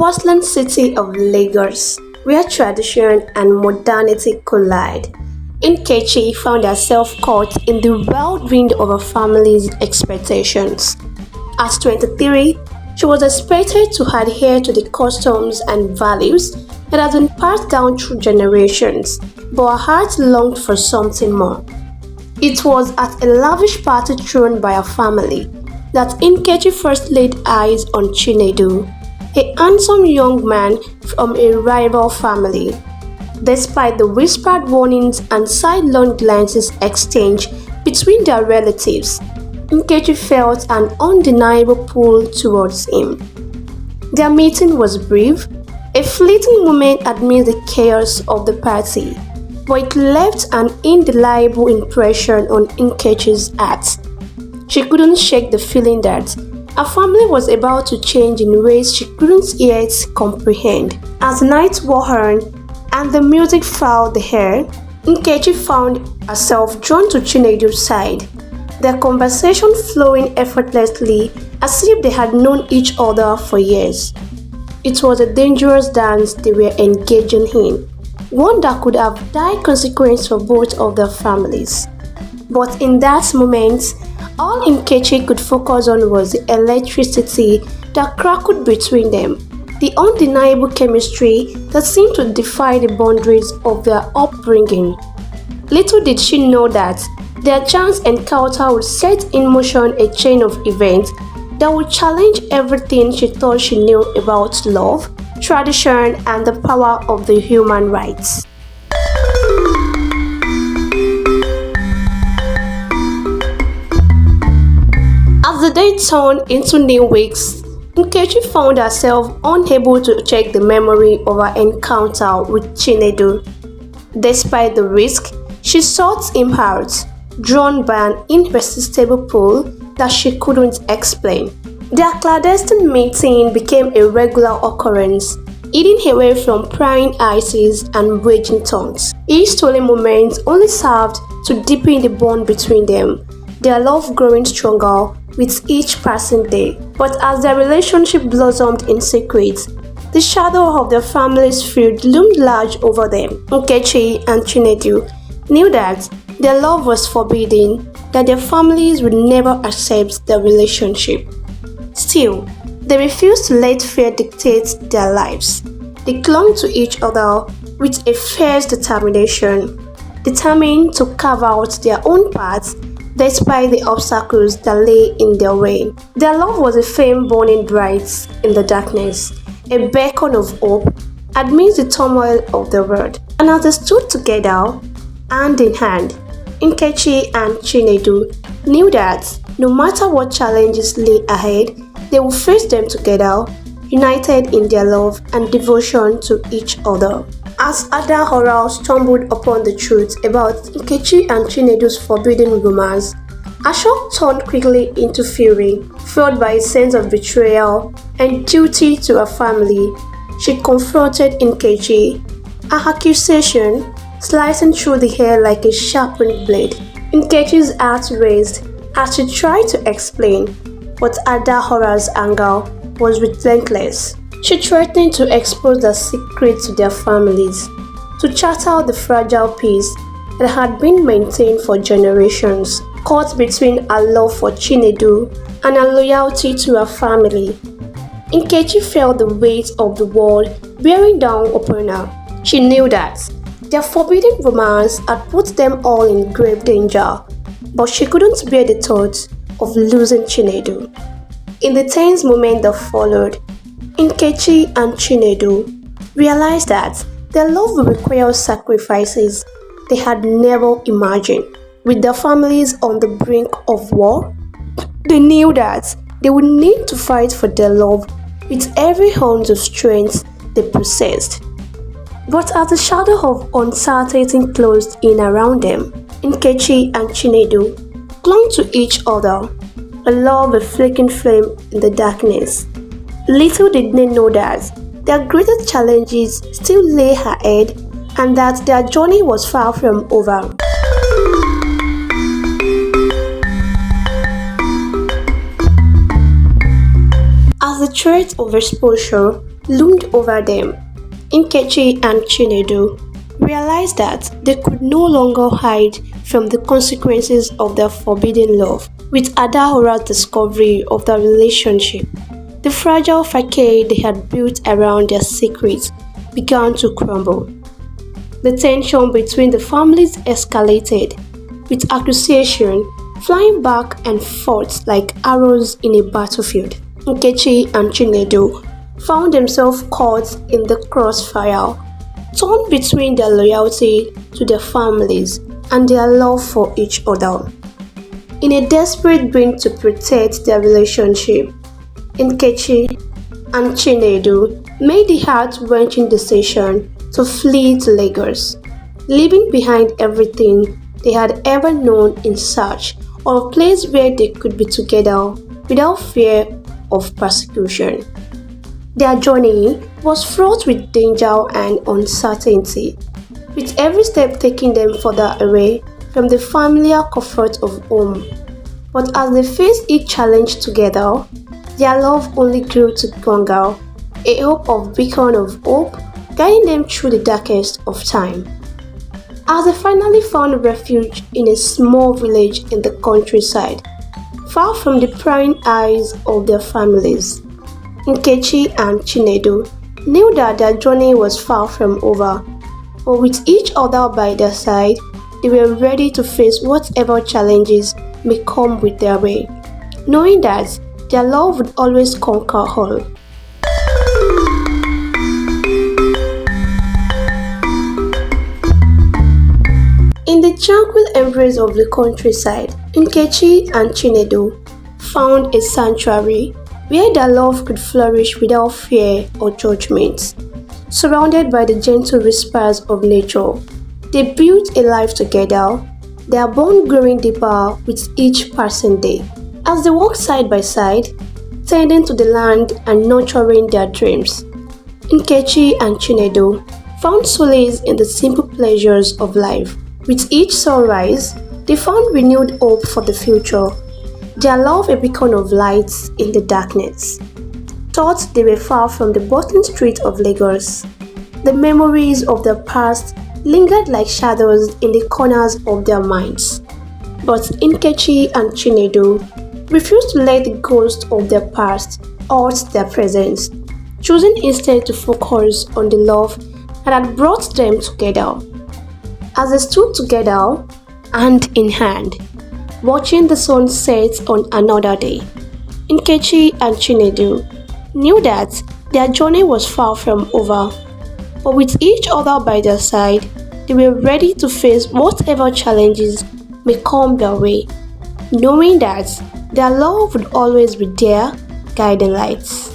bustling city of Lagos, where tradition and modernity collide, Nkechi found herself caught in the whirlwind of her family's expectations. At 23, she was expected to adhere to the customs and values that had been passed down through generations, but her heart longed for something more. It was at a lavish party thrown by her family that Nkechi first laid eyes on Chinedu, a handsome young man from a rival family. Despite the whispered warnings and sidelong glances exchanged between their relatives, Nkechi felt an undeniable pull towards him. Their meeting was brief, a fleeting moment amidst the chaos of the party, but it left an indelible impression on Nkechi's heart. She couldn't shake the feeling that her family was about to change in ways she couldn't yet comprehend. As night wore on and the music filled the air, Nkechi found herself drawn to Chinedu's side, their conversation flowing effortlessly as if they had known each other for years. It was a dangerous dance they were engaging in, one that could have dire consequences for both of their families. But in that moment, all Nkechi could focus on was the electricity that crackled between them, the undeniable chemistry that seemed to defy the boundaries of their upbringing. Little did she know that their chance encounter would set in motion a chain of events that would challenge everything she thought she knew about love, tradition, and the power of the human rights. As the day turned into new weeks, Nkechi found herself unable to check the memory of her encounter with Chinedu. Despite the risk, she sought him out, drawn by an irresistible pull that she couldn't explain. Their clandestine meeting became a regular occurrence, hidden away from prying eyes and raging tongues. Each stolen moment only served to deepen the bond between them, their love growing stronger with each passing day. But as their relationship blossomed in secret, the shadow of their family's feud loomed large over them. Nkechi and Chinedu knew that their love was forbidden, that their families would never accept their relationship. Still, they refused to let fear dictate their lives. They clung to each other with a fierce determination, determined to carve out their own paths despite the obstacles that lay in their way. Their love was a flame burning bright in the darkness, a beacon of hope amidst the turmoil of the world. And as they stood together, hand in hand, Nkechi and Chinedu knew that no matter what challenges lay ahead, they would face them together, united in their love and devotion to each other. As Ada Horror stumbled upon the truth about Nkechi and Chinedu's forbidden romance, her shock turned quickly into fury. Fueled by a sense of betrayal and duty to her family, she confronted Nkechi, her accusation slicing through the air like a sharpened blade. Nkechi's heart raised as she tried to explain, but Ada Horror's anger was relentless. She threatened to expose their secret to their families, to shatter the fragile peace that had been maintained for generations, caught between her love for Chinedu and her loyalty to her family. Nkechi felt the weight of the world bearing down upon her. She knew that their forbidden romance had put them all in grave danger, but she couldn't bear the thought of losing Chinedu. In the tense moment that followed, Nkechi and Chinedu realized that their love would require sacrifices they had never imagined. With their families on the brink of war, they knew that they would need to fight for their love with every ounce of strength they possessed. But as the shadow of uncertainty closed in around them, Nkechi and Chinedu clung to each other, a love a flickering flame in the darkness. Little did they know that their greatest challenges still lay ahead and that their journey was far from over. As the threat of exposure loomed over them. Nkechi and Chinedu realized that they could no longer hide from the consequences of their forbidden love. With Adaora's discovery of their relationship, the fragile facade they had built around their secrets began to crumble. The tension between the families escalated, with accusation flying back and forth like arrows in a battlefield. Nkechi and Chinedu found themselves caught in the crossfire, torn between their loyalty to their families and their love for each other. In a desperate bid to protect their relationship, Nkechi and Chinedu made the heart-wrenching decision to flee to Lagos, leaving behind everything they had ever known in search of a place where they could be together without fear of persecution. Their journey was fraught with danger and uncertainty, with every step taking them further away from the familiar comfort of home. But as they faced each challenge together, their love only grew stronger, a hope of beacon of hope guiding them through the darkest of time. As they finally found refuge in a small village in the countryside, far from the prying eyes of their families, Nkechi and Chinedu knew that their journey was far from over, but with each other by their side, they were ready to face whatever challenges may come with their way, knowing that their love would always conquer all. In the tranquil embrace of the countryside, Nkechi and Chinedu found a sanctuary where their love could flourish without fear or judgment. Surrounded by the gentle whispers of nature, they built a life together, their bond growing deeper with each passing day. As they walked side by side, tending to the land and nurturing their dreams, Nkechi and Chinedu found solace in the simple pleasures of life. With each sunrise, they found renewed hope for the future, their love a beacon of light in the darkness. Thought they were far from the bustling streets of Lagos, the memories of their past lingered like shadows in the corners of their minds. But Nkechi and Chinedu refused to let the ghost of their past haunt their presence, choosing instead to focus on the love that had brought them together. As they stood together, hand in hand, watching the sun set on another day, Nkechi and Chinedu knew that their journey was far from over, but with each other by their side, they were ready to face whatever challenges may come their way, knowing that their love would always be their guiding lights.